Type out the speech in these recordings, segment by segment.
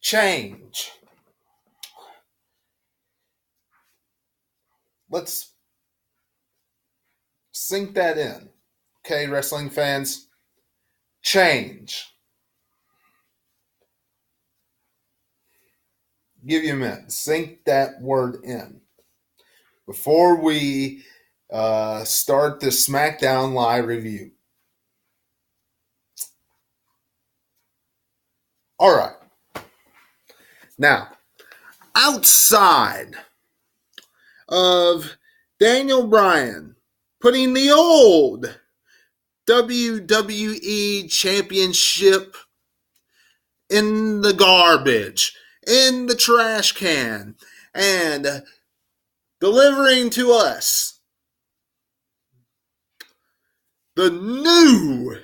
Change. Let's sink that in. Okay, wrestling fans. Change. Give you a minute. Sink that word in. Before we start the SmackDown live review. All right. Now, outside of Daniel Bryan putting the old WWE Championship in the garbage, in the trash can, and delivering to us the new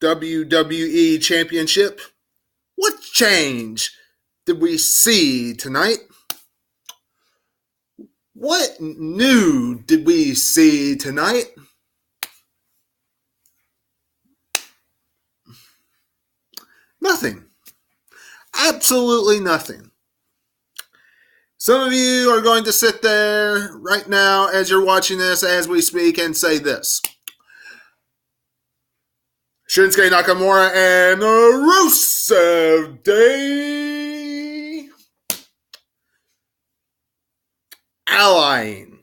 WWE Championship. What change did we see tonight? What new did we see tonight? Nothing. Absolutely nothing. Some of you are going to sit there right now as you're watching this as we speak and say this. Shinsuke Nakamura and Rusev Day allying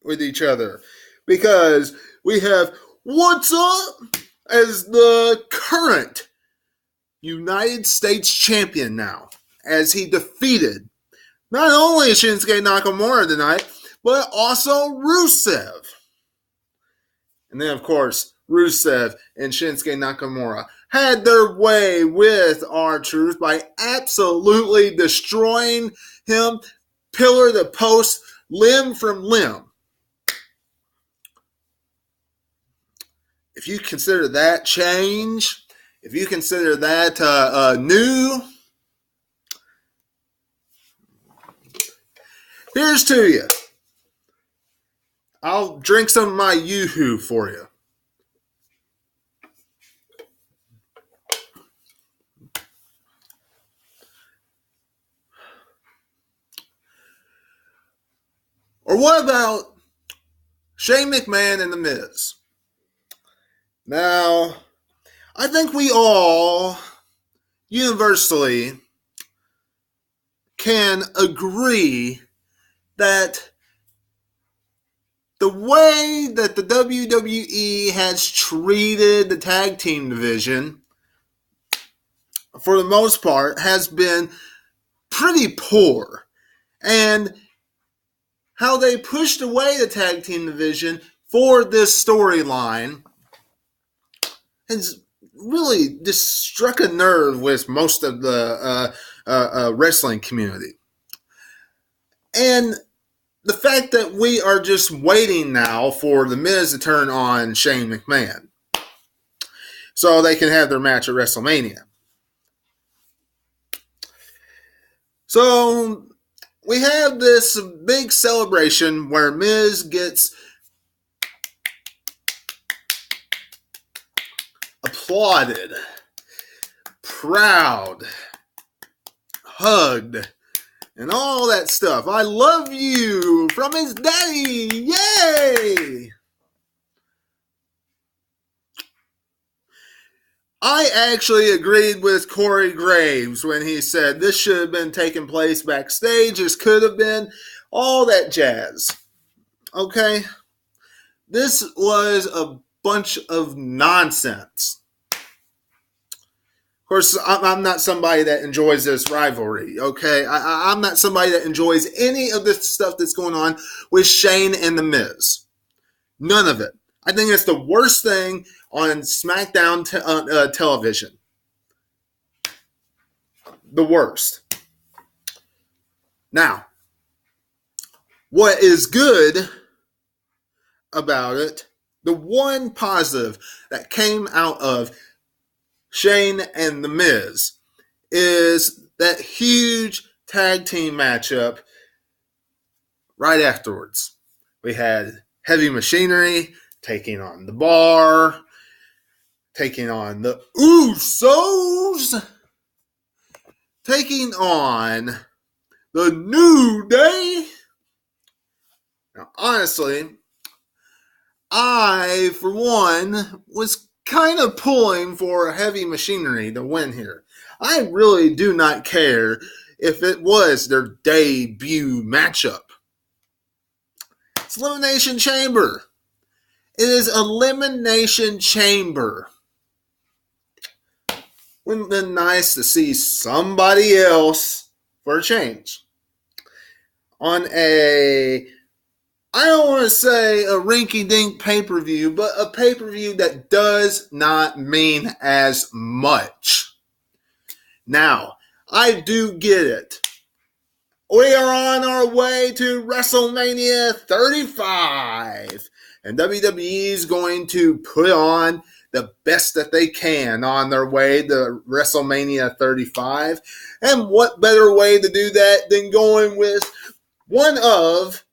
with each other because we have What's Up as the current United States champion now, as he defeated not only Shinsuke Nakamura tonight, but also Rusev. And then, of course, Rusev and Shinsuke Nakamura had their way with R-Truth by absolutely destroying him pillar to post, limb from limb. If you consider that change, if you consider that new, here's to you. I'll drink some of my Yoo-Hoo for you. Or what about Shane McMahon and The Miz? Now, I think we all universally can agree that the way that the WWE has treated the tag team division, for the most part, has been pretty poor. And how they pushed away the tag team division for this storyline has really just struck a nerve with most of the wrestling community. And the fact that we are just waiting now for The Miz to turn on Shane McMahon so they can have their match at WrestleMania. So we have this big celebration where Miz gets applauded, proud, hugged, and all that stuff. I love you from his daddy. Yay! I actually agreed with Corey Graves when he said this should have been taking place backstage. This could have been all that jazz. Okay? This was a bunch of nonsense. Of course, I'm not somebody that enjoys this rivalry, okay? I'm not somebody that enjoys any of this stuff that's going on with Shane and The Miz. None of it. I think it's the worst thing on SmackDown television. The worst. Now, what is good about it, the one positive that came out of Shane and The Miz is that huge tag team matchup right afterwards. We had Heavy Machinery taking on The Bar, taking on the Usos, taking on the New Day. Now, honestly, I, for one, was kind of pulling for Heavy Machinery to win here. I really do not care if it was their debut matchup. It's Elimination Chamber. It is Elimination Chamber. Wouldn't have been nice to see somebody else for a change on a, I don't want to say a rinky-dink pay-per-view, but a pay-per-view that does not mean as much. Now, I do get it. We are on our way to WrestleMania 35, and WWE is going to put on the best that they can on their way to WrestleMania 35. And what better way to do that than going with one of,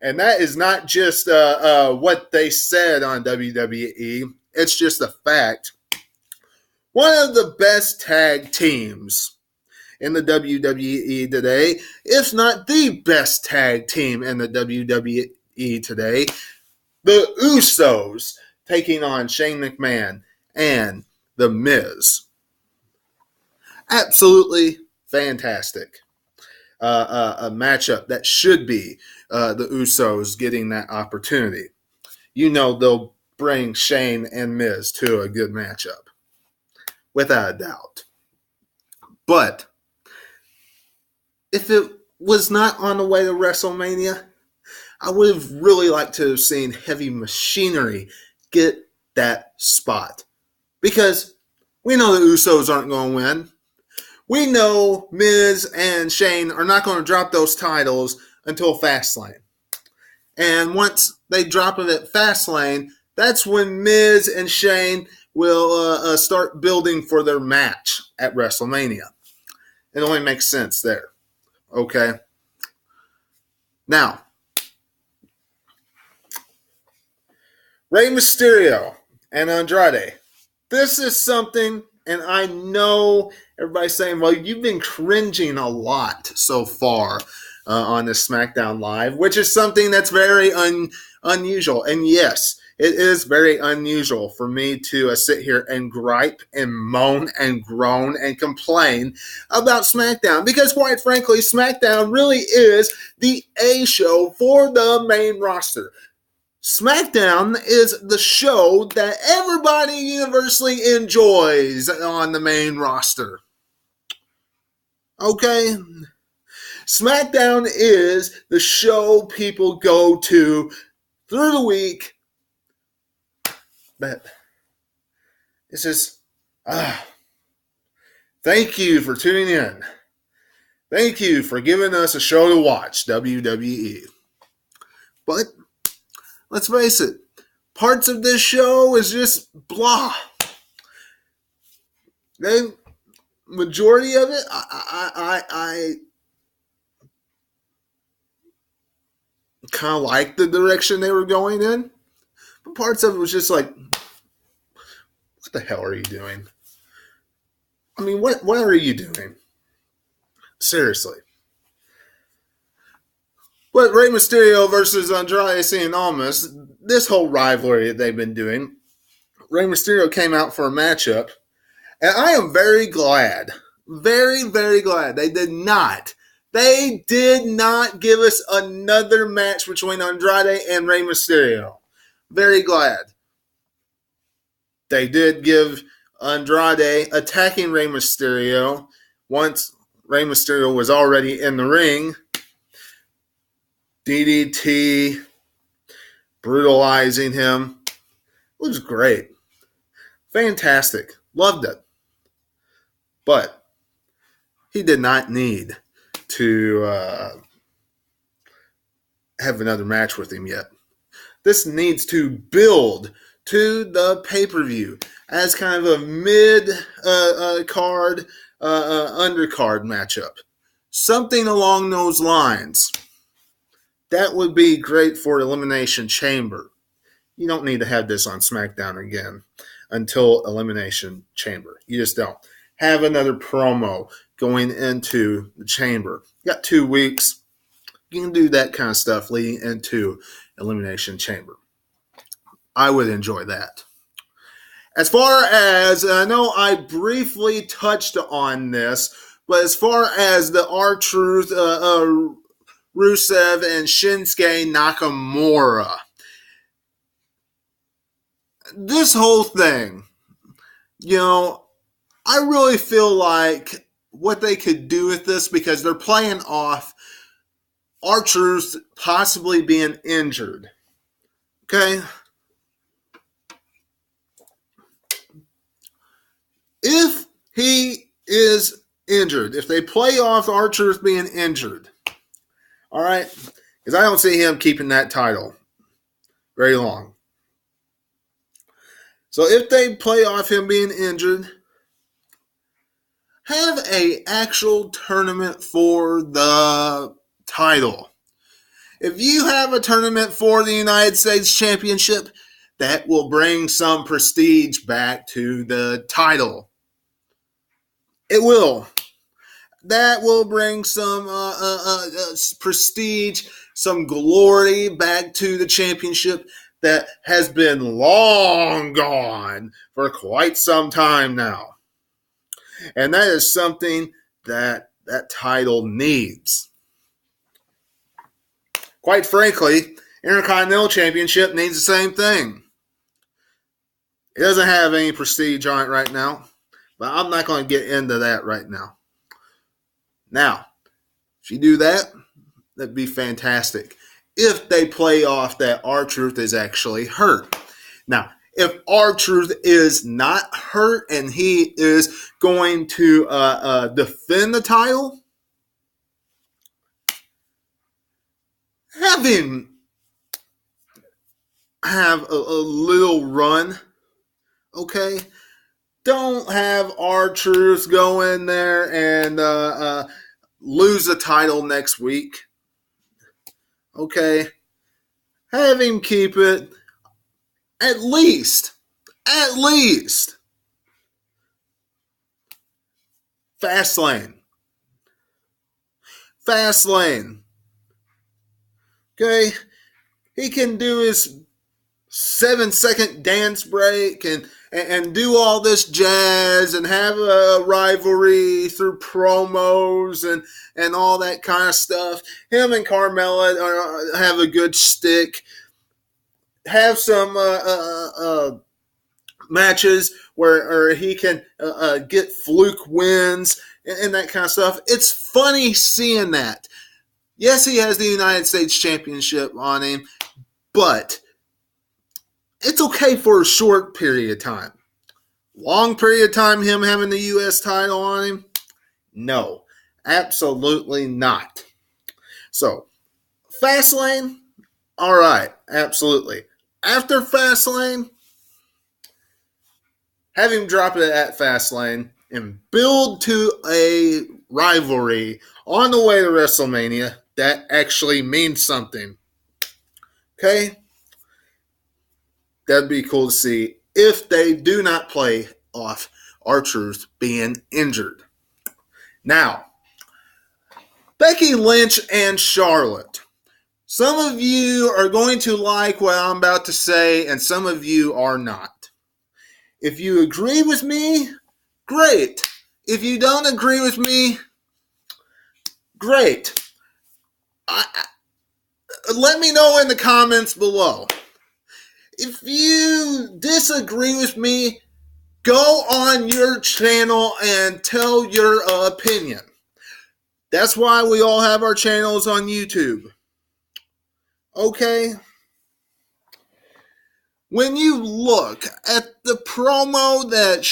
and that is not just what they said on WWE, it's just a fact, one of the best tag teams in the WWE today, if not the best tag team in the WWE today, the Usos taking on Shane McMahon and The Miz. Absolutely fantastic. A matchup that should be the Usos getting that opportunity. You know they'll bring Shane and Miz to a good matchup, without a doubt. But if it was not on the way to WrestleMania, I would have really liked to have seen Heavy Machinery get that spot. Because we know the Usos aren't going to win. We know Miz and Shane are not going to drop those titles until Fastlane. And once they drop them at Fastlane, that's when Miz and Shane will start building for their match at WrestleMania. It only makes sense there. Okay? Now, Rey Mysterio and Andrade. This is something, and I know everybody's saying, well, you've been cringing a lot so far on this SmackDown Live, which is something that's very unusual. And yes, it is very unusual for me to sit here and gripe and moan and groan and complain about SmackDown. Because quite frankly, SmackDown really is the A show for the main roster. SmackDown is the show that everybody universally enjoys on the main roster. Okay? SmackDown is the show people go to through the week. But it's just, thank you for tuning in. Thank you for giving us a show to watch, WWE. But let's face it, parts of this show is just blah. The majority of it, I kind of like the direction they were going in. But parts of it was just like, what the hell are you doing? I mean, what are you doing? Seriously. But Rey Mysterio versus Andrade Cien Almas, this whole rivalry that they've been doing, Rey Mysterio came out for a matchup, and I am very glad, very, very glad they did not give us another match between Andrade and Rey Mysterio. Very glad. They did give Andrade attacking Rey Mysterio once Rey Mysterio was already in the ring. DDT, brutalizing him. It was great. Fantastic. Loved it. But he did not need to have another match with him yet. This needs to build to the pay-per-view as kind of a mid-card, undercard matchup. Something along those lines. That would be great for Elimination Chamber. You don't need to have this on SmackDown again until Elimination Chamber. You just don't. Have another promo going into the chamber. You got 2 weeks. You can do that kind of stuff leading into Elimination Chamber. I would enjoy that. As far as, I know I briefly touched on this, but as far as the R-Truth, Rusev, and Shinsuke Nakamura, this whole thing, I really feel like what they could do with this, because they're playing off R-Truth possibly being injured. Okay? If he is injured, if they play off R-Truth being injured, all right, because I don't see him keeping that title very long. So if they play off him being injured, have an actual tournament for the title. If you have a tournament for the United States Championship, that will bring some prestige back to the title. It will. That will bring some prestige, some glory back to the championship that has been long gone for quite some time now. And that is something that title needs. Quite frankly, Intercontinental Championship needs the same thing. It doesn't have any prestige on it right now, but I'm not going to get into that right now. Now, if you do that, that'd be fantastic. If they play off that R-Truth is actually hurt. Now, if R-Truth is not hurt and he is going to defend the title, have him have a little run, okay? Don't have R-Truth go in there and lose the title next week, okay? Have him keep it at least Fastlane. Okay? He can do his 7-second dance break and do all this jazz and have a rivalry through promos and all that kind of stuff. Him and Carmella have a good stick. Have some matches where he can get fluke wins and that kind of stuff. It's funny seeing that. Yes, he has the United States Championship on him, but it's okay for a short period of time. Long period of time, him having the U.S. title on him? No, absolutely not. So, Fastlane? All right, absolutely. After Fastlane, have him drop it at Fastlane and build to a rivalry on the way to WrestleMania that actually means something. Okay? That'd be cool to see if they do not play off R-Truth being injured. Now, Becky Lynch and Charlotte. Some of you are going to like what I'm about to say, and some of you are not. If you agree with me, great. If you don't agree with me, great. Let me know in the comments below. If you disagree with me, go on your channel and tell your opinion. That's why we all have our channels on YouTube. Okay? When you look at the promo that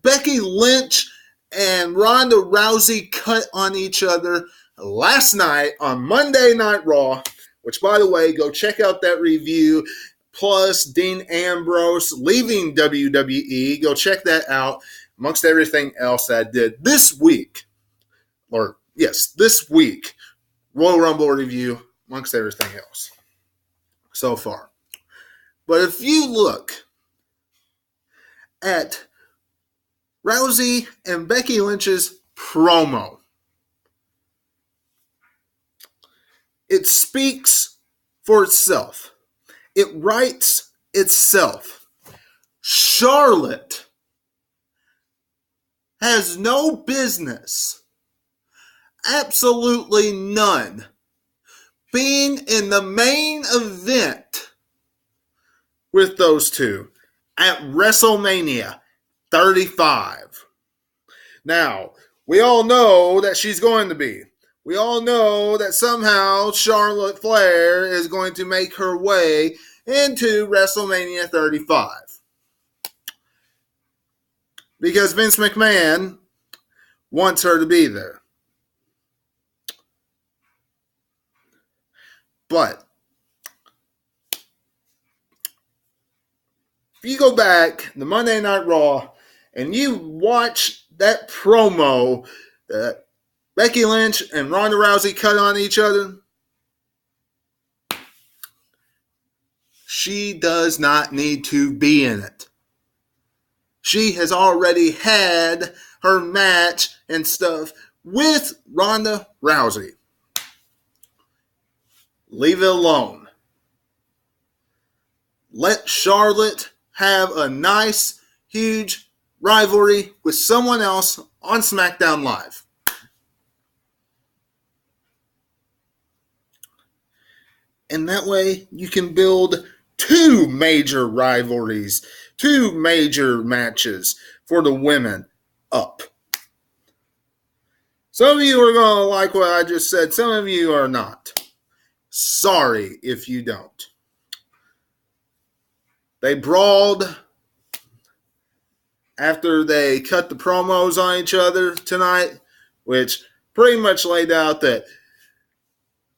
Becky Lynch and Ronda Rousey cut on each other last night on Monday Night Raw, which, by the way, go check out that review, plus Dean Ambrose leaving WWE. Go check that out, amongst everything else that I did this week. This week. Royal Rumble review, amongst everything else so far. But if you look at Rousey and Becky Lynch's promo. It speaks for itself. It writes itself. Charlotte has no business, absolutely none, being in the main event with those two at WrestleMania 35. Now, we all know that she's going to be. We all know that somehow Charlotte Flair is going to make her way into WrestleMania 35. Because Vince McMahon wants her to be there. But if you go back to Monday Night Raw and you watch that promo that Becky Lynch and Ronda Rousey cut on each other, she does not need to be in it. She has already had her match and stuff with Ronda Rousey. Leave it alone. Let Charlotte have a nice, huge rivalry with someone else on SmackDown Live. And that way you can build two major rivalries, two major matches for the women up. Some of you are going to like what I just said. Some of you are not. Sorry if you don't. They brawled after they cut the promos on each other tonight, which pretty much laid out that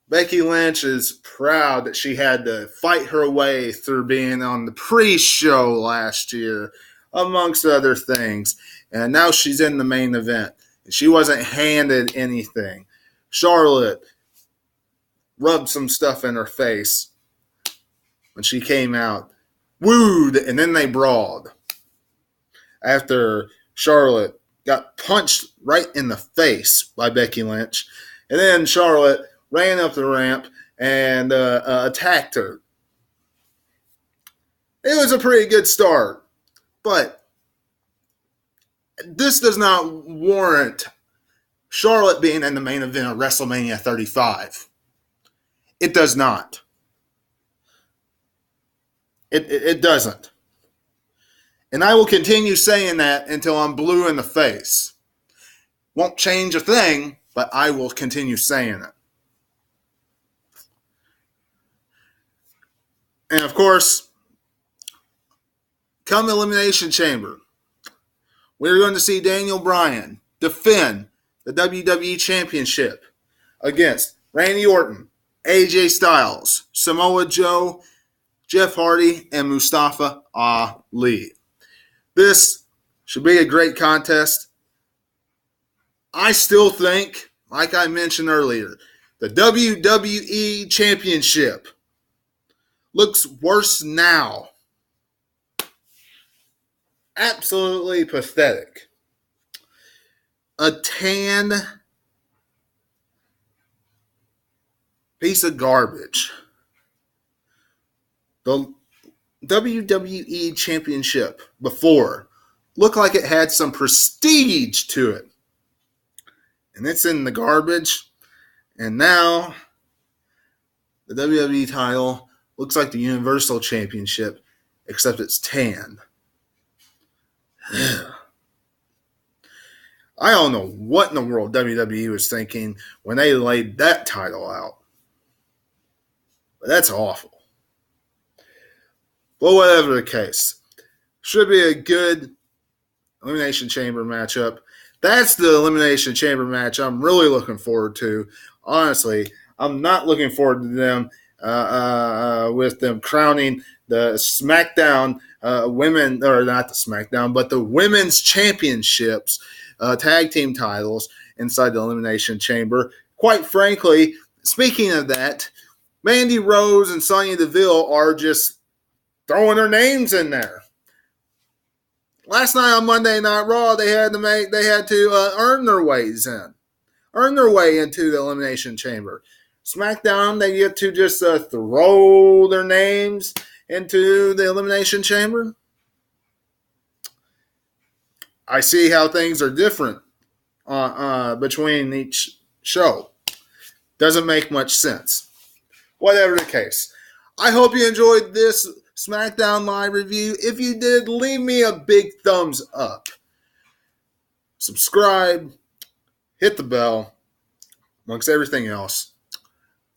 Becky Lynch is proud that she had to fight her way through being on the pre-show last year, amongst other things. And now she's in the main event. She wasn't handed anything. Charlotte rubbed some stuff in her face when she came out, wooed, and then they brawled. After Charlotte got punched right in the face by Becky Lynch. And then Charlotte ran up the ramp and attacked her. It was a pretty good start, but this does not warrant Charlotte being in the main event of WrestleMania 35. It does not. It doesn't. And I will continue saying that until I'm blue in the face. Won't change a thing, but I will continue saying it. And of course, come Elimination Chamber, we're going to see Daniel Bryan defend the WWE Championship against Randy Orton, AJ Styles, Samoa Joe, Jeff Hardy, and Mustafa Ali. This should be a great contest. I still think, like I mentioned earlier, the WWE Championship looks worse now. Absolutely pathetic. A tan piece of garbage. The WWE Championship before looked like it had some prestige to it. And it's in the garbage. And now the WWE title looks like the Universal Championship, except it's tan. I don't know what in the world WWE was thinking when they laid that title out. But that's awful. But whatever the case, should be a good Elimination Chamber matchup. That's the Elimination Chamber match I'm really looking forward to. Honestly, I'm not looking forward to them with them crowning the SmackDown women, or not the SmackDown, but the women's championships, tag team titles inside the Elimination Chamber. Quite frankly, speaking of that, Mandy Rose and Sonya Deville are just throwing their names in there. Last night on Monday Night Raw, they had to earn their way into the Elimination Chamber. SmackDown, they get to just throw their names into the Elimination Chamber. I see how things are different between each show. Doesn't make much sense. Whatever the case. I hope you enjoyed this SmackDown Live review. If you did, leave me a big thumbs up. Subscribe, hit the bell, amongst everything else.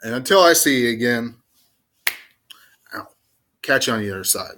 And until I see you again, I'll catch you on the other side.